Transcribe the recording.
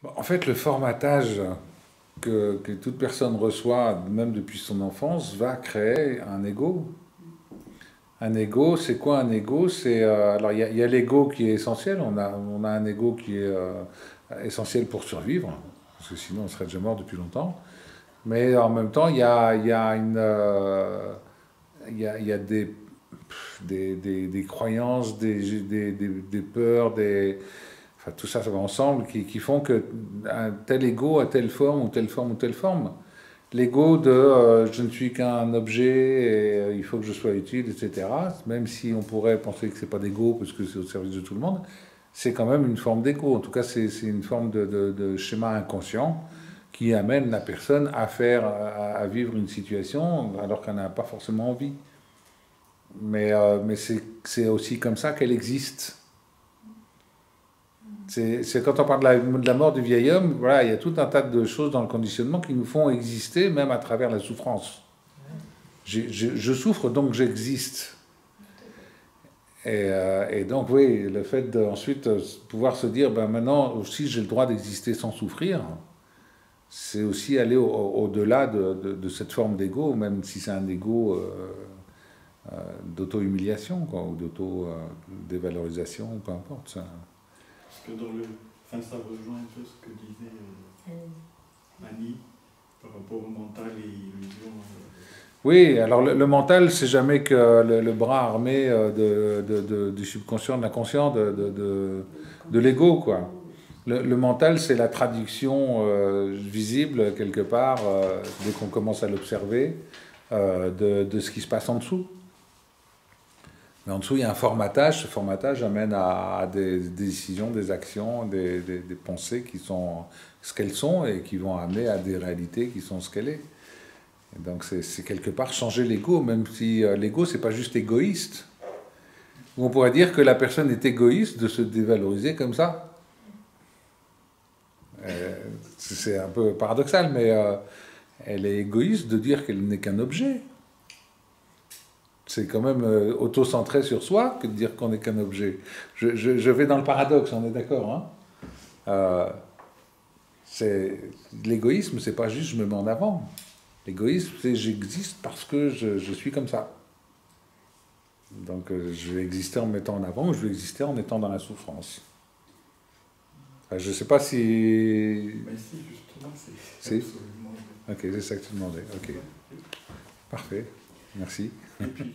En fait, le formatage que toute personne reçoit, même depuis son enfance, va créer un ego. Un ego, c'est quoi un ego? Alors il y a l'ego qui est essentiel. On a un ego qui est essentiel pour survivre, parce que sinon on serait déjà mort depuis longtemps. Mais en même temps, il y a des croyances, des peurs, enfin, tout ça, ça va ensemble, qui font que un tel ego a telle forme ou telle forme ou telle forme. L'ego de je ne suis qu'un objet et il faut que je sois utile, etc. Même si on pourrait penser que c'est pas d'ego parce que c'est au service de tout le monde, c'est quand même une forme d'ego. En tout cas, c'est une forme de schéma inconscient qui amène la personne à vivre une situation alors qu'elle n'a pas forcément envie. Mais c'est aussi comme ça qu'elle existe. C'est quand on parle de la mort du vieil homme, voilà, il y a tout un tas de choses dans le conditionnement qui nous font exister, même à travers la souffrance. Je souffre, donc j'existe. Et donc, oui, le fait d'ensuite pouvoir se dire, ben maintenant aussi j'ai le droit d'exister sans souffrir, c'est aussi aller au-delà de cette forme d'ego, même si c'est un ego d'auto-humiliation, quoi, ou d'auto-dévalorisation, peu importe. Ça. Parce que dans le... Enfin, ça rejoint un peu ce que disait Annie par rapport au mental et illusion. Oui, alors le mental, c'est jamais que le bras armé du subconscient, de l'inconscient, de l'ego, quoi. Le mental, c'est la traduction visible, quelque part, dès qu'on commence à l'observer, de ce qui se passe en dessous. Mais en dessous, il y a un formatage. Ce formatage amène à des décisions, des actions, des pensées qui sont ce qu'elles sont et qui vont amener à des réalités qui sont ce qu'elles est. Et donc c'est quelque part changer l'ego, même si l'ego, c'est pas juste égoïste. On pourrait dire que la personne est égoïste de se dévaloriser comme ça. C'est un peu paradoxal, mais elle est égoïste de dire qu'elle n'est qu'un objet. C'est quand même auto-centré sur soi que de dire qu'on n'est qu'un objet. Je vais dans le paradoxe, on est d'accord. Hein l'égoïsme, c'est pas juste je me mets en avant. L'égoïsme, c'est j'existe parce que je suis comme ça. Donc je vais exister en me mettant en avant ou je vais exister en étant dans la souffrance. Enfin, je ne sais pas si... Mais si, justement, c'est Si. absolument... Ok, c'est ça que tu demandais. Ok, parfait. Merci. Et puis,